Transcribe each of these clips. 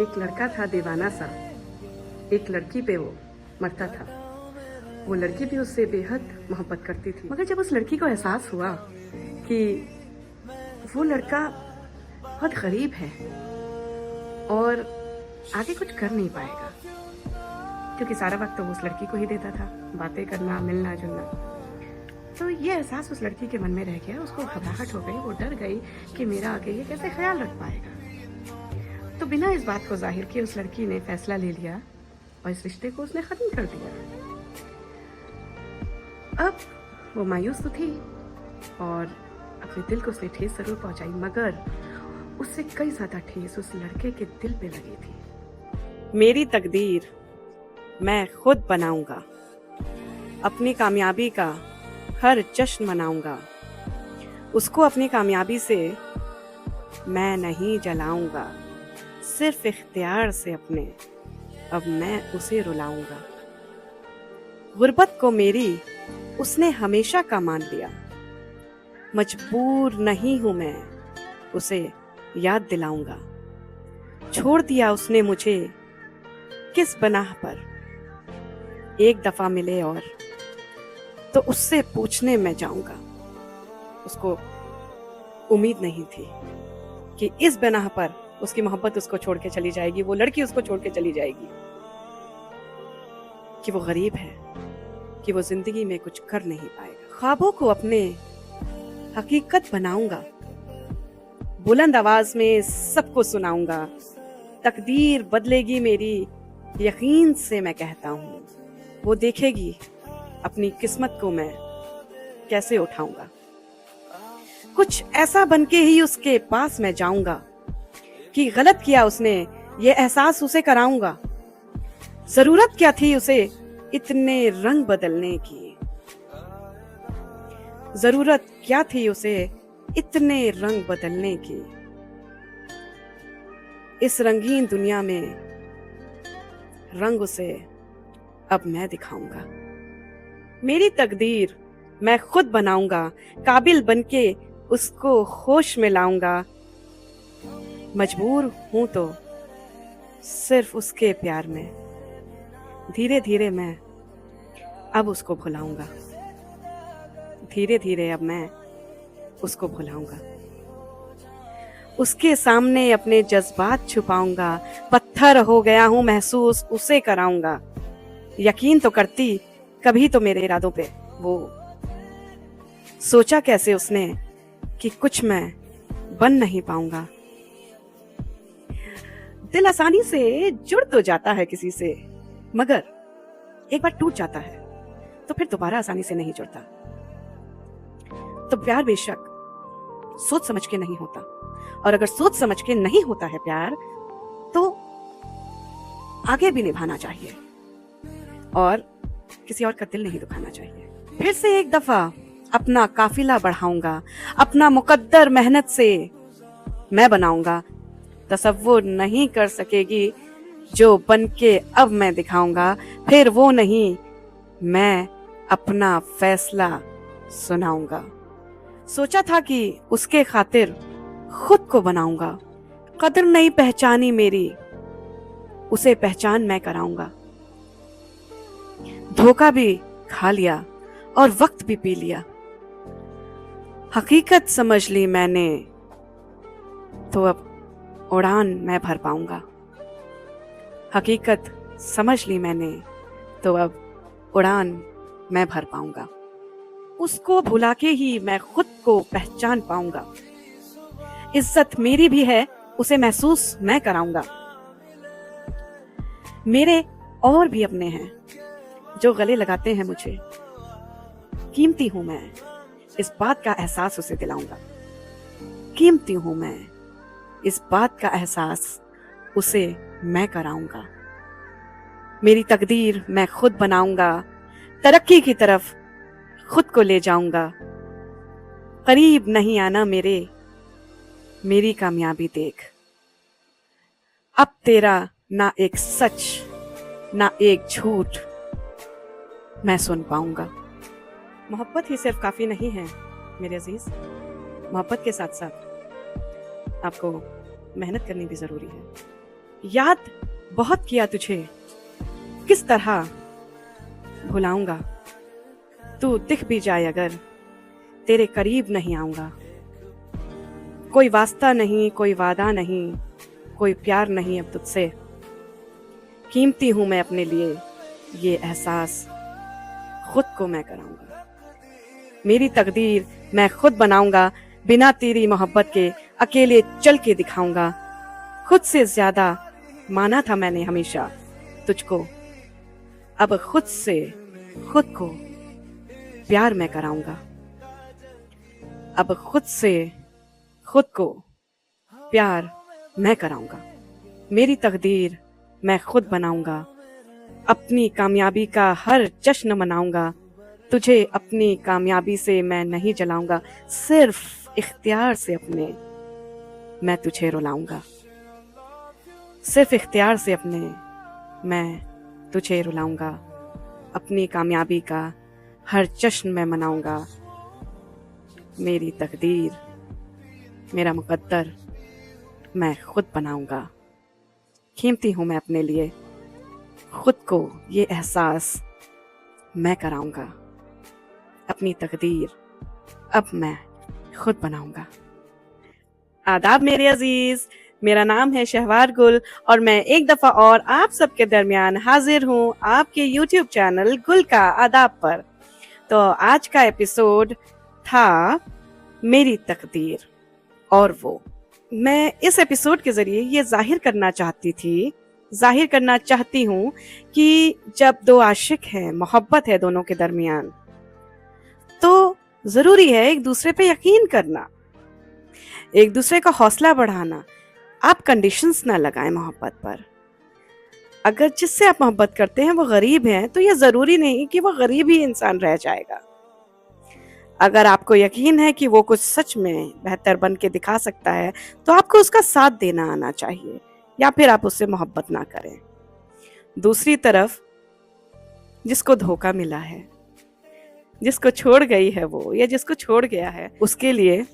एक लड़का था दीवाना सा, एक लड़की पे वो मरता था। वो लड़की भी उससे बेहद मोहब्बत करती थी, मगर जब उस लड़की को एहसास हुआ कि वो लड़का बहुत गरीब है और आगे कुछ कर नहीं पाएगा, क्योंकि सारा वक्त तो वो उस लड़की को ही देता था, बातें करना, मिलना जुलना, तो ये एहसास उस लड़की के मन में रह गया। उसको घबराहट हो गई, वो डर गई कि मेरा आगे ये कैसे ख्याल रख पाएगा। तो बिना इस बात को जाहिर किए उस लड़की ने फैसला ले लिया और इस रिश्ते को उसने ख़त्म कर दिया। अब वो मायूस तो थी और अपने दिल को उसने ठेस ज़रूर पहुंचाई, मगर उससे कई ज़्यादा ठेस उस लड़के के दिल पे लगी थी। मेरी तकदीर मैं खुद बनाऊंगा, अपनी कामयाबी का हर जश्न मनाऊंगा, उसको अपनी कामयाबी से मैं नहीं जलाऊंगा, सिर्फ इख्तियार से अपने अब मैं उसे रुलाऊंगा। गुर्बत को मेरी उसने हमेशा का मान लिया, मजबूर नहीं हूं मैं उसे याद दिलाऊंगा। छोड़ दिया उसने मुझे किस बनाह पर, एक दफा मिले और तो उससे पूछने मैं जाऊंगा। उसको उम्मीद नहीं थी कि इस बनाह पर उसकी मोहब्बत उसको छोड़ के चली जाएगी, वो लड़की उसको छोड़ के चली जाएगी, कि वो गरीब है, कि वो जिंदगी में कुछ कर नहीं पाएगा। ख्वाबों को अपने हकीकत बनाऊंगा, बुलंद आवाज में सबको सुनाऊंगा। तकदीर बदलेगी मेरी, यकीन से मैं कहता हूं, वो देखेगी अपनी किस्मत को मैं कैसे उठाऊंगा। कुछ ऐसा बनके ही उसके पास मैं जाऊंगा कि गलत किया उसने ये एहसास उसे कराऊंगा। जरूरत क्या थी उसे इतने रंग बदलने की, जरूरत क्या थी उसे इतने रंग बदलने की। इस रंगीन दुनिया में रंग उसे अब मैं दिखाऊंगा। मेरी तकदीर मैं खुद बनाऊंगा, काबिल बनके उसको होश में लाऊंगा। मजबूर हूं तो सिर्फ उसके प्यार में, धीरे धीरे मैं अब उसको भुलाऊंगा, धीरे धीरे अब मैं उसको भुलाऊंगा। उसके सामने अपने जज्बात छुपाऊंगा, पत्थर हो गया हूं महसूस उसे कराऊंगा। यकीन तो करती कभी तो मेरे इरादों पे वो, सोचा कैसे उसने कि कुछ मैं बन नहीं पाऊंगा। दिल आसानी से जुड़ तो जाता है किसी से, मगर एक बार टूट जाता है तो फिर दोबारा आसानी से नहीं जुड़ता। तो प्यार बेशक सोच समझ के नहीं होता, और अगर सोच समझ के नहीं होता है प्यार तो आगे भी निभाना चाहिए और किसी और का दिल नहीं दुखाना चाहिए। फिर से एक दफा अपना काफिला बढ़ाऊंगा, अपना मुकद्दर मेहनत से मैं बनाऊंगा। तसव्वुर नहीं कर सकेगी जो बनके अब मैं दिखाऊंगा, फिर वो नहीं मैं अपना फैसला सुनाऊंगा। सोचा था कि उसके खातिर खुद को बनाऊंगा, कदर नहीं पहचानी मेरी उसे पहचान मैं कराऊंगा। धोखा भी खा लिया और वक्त भी पी लिया, हकीकत समझ ली मैंने तो अब उड़ान मैं भर पाऊंगा। हकीकत समझ ली मैंने तो अब उड़ान मैं भर पाऊंगा। उसको भुला के ही मैं खुद को पहचान पाऊंगा। इज्जत मेरी भी है उसे महसूस मैं कराऊंगा। मेरे और भी अपने हैं जो गले लगाते हैं मुझे, कीमती हूं मैं इस बात का एहसास उसे दिलाऊंगा। कीमती हूं मैं इस बात का एहसास उसे मैं कराऊंगा। मेरी तकदीर मैं खुद बनाऊंगा, तरक्की की तरफ खुद को ले जाऊंगा। करीब नहीं आना मेरे, मेरी कामयाबी देख। अब तेरा ना एक सच ना एक झूठ मैं सुन पाऊंगा। मोहब्बत ही सिर्फ काफी नहीं है मेरे अजीज, मोहब्बत के साथ साथ आपको मेहनत करनी भी जरूरी है। याद बहुत किया तुझे, किस तरह भुलाऊंगा। तू दिख भी जाए अगर, तेरे करीब नहीं आऊंगा। कोई वास्ता नहीं, कोई वादा नहीं, कोई प्यार नहीं अब तुझसे। कीमती हूं मैं अपने लिए, ये एहसास खुद को मैं कराऊंगा। मेरी तकदीर मैं खुद बनाऊंगा, बिना तेरी मोहब्बत के अकेले चल के दिखाऊंगा। खुद से ज्यादा माना था मैंने हमेशा तुझको, अब खुद से खुद को प्यार मैं कराऊंगा। अब खुद से खुद को प्यार मैं कराऊंगा। मेरी तकदीर मैं खुद बनाऊंगा, अपनी कामयाबी का हर जश्न मनाऊंगा। तुझे अपनी कामयाबी से मैं नहीं जलाऊंगा, सिर्फ इख्तियार से अपने मैं तुझे रुलाऊंगा। सिर्फ इख्तियार से अपने मैं तुझे रुलाऊंगा, अपनी कामयाबी का हर जश्न मैं मनाऊंगा। मेरी तकदीर मेरा मुकद्दर मैं खुद बनाऊंगा। कीमती हूं मैं अपने लिए, खुद को ये एहसास मैं कराऊंगा। अपनी तकदीर अब मैं खुद बनाऊंगा। आदाब मेरे अजीज, मेरा नाम है शहवार गुल और मैं एक दफा और आप सबके दरमियान हाजिर हूँ आपके YouTube चैनल गुल का आदाब पर। तो आज का एपिसोड था मेरी तकदीर, और वो मैं इस एपिसोड के जरिए ये जाहिर करना चाहती हूँ कि जब दो आशिक हैं, मोहब्बत है दोनों के दरमियान, तो जरूरी है एक दूसरे पे यकीन करना, एक दूसरे का हौसला बढ़ाना। आप कंडीशंस ना लगाएं मोहब्बत पर। अगर जिससे आप मोहब्बत करते हैं वो गरीब है, तो ये जरूरी नहीं कि वो गरीब ही इंसान रह जाएगा। अगर आपको यकीन है कि वो कुछ सच में बेहतर बन के दिखा सकता है, तो आपको उसका साथ देना आना चाहिए, या फिर आप उससे मोहब्बत ना करें। दूसरी तरफ जिसको धोखा मिला है, जिसको छोड़ गई है वो, या जिसको छोड़ गया है, उसके लिए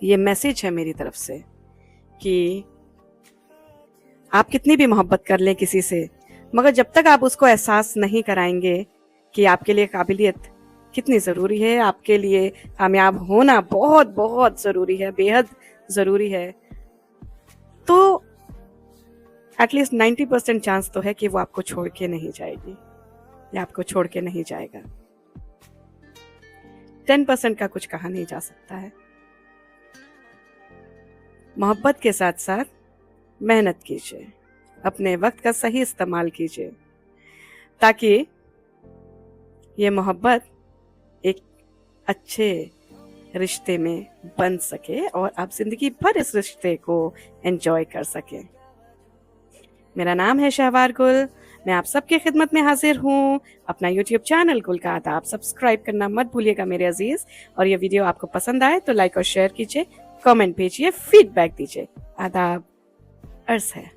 ये मैसेज है मेरी तरफ से कि आप कितनी भी मोहब्बत कर लें किसी से, मगर जब तक आप उसको एहसास नहीं कराएंगे कि आपके लिए काबिलियत कितनी ज़रूरी है, आपके लिए कामयाब होना बहुत बहुत ज़रूरी है, बेहद ज़रूरी है, तो एटलीस्ट 90% चांस तो है कि वो आपको छोड़ के नहीं जाएगी या आपको छोड़ के नहीं जाएगा। 10% का कुछ कहा नहीं जा सकता है। मोहब्बत के साथ साथ मेहनत कीजिए, अपने वक्त का सही इस्तेमाल कीजिए, ताकि ये मोहब्बत एक अच्छे रिश्ते में बन सके और आप जिंदगी भर इस रिश्ते को एंजॉय कर सकें। मेरा नाम है शहवार गुल, मैं आप सबके खिदमत में हाजिर हूँ। अपना YouTube चैनल गुल का आदाब सब्सक्राइब करना मत भूलिएगा मेरे अजीज, और ये वीडियो आपको पसंद आए तो लाइक और शेयर कीजिए, कमेंट भेजिए, फीडबैक दीजिए। आदाब अर्ज है।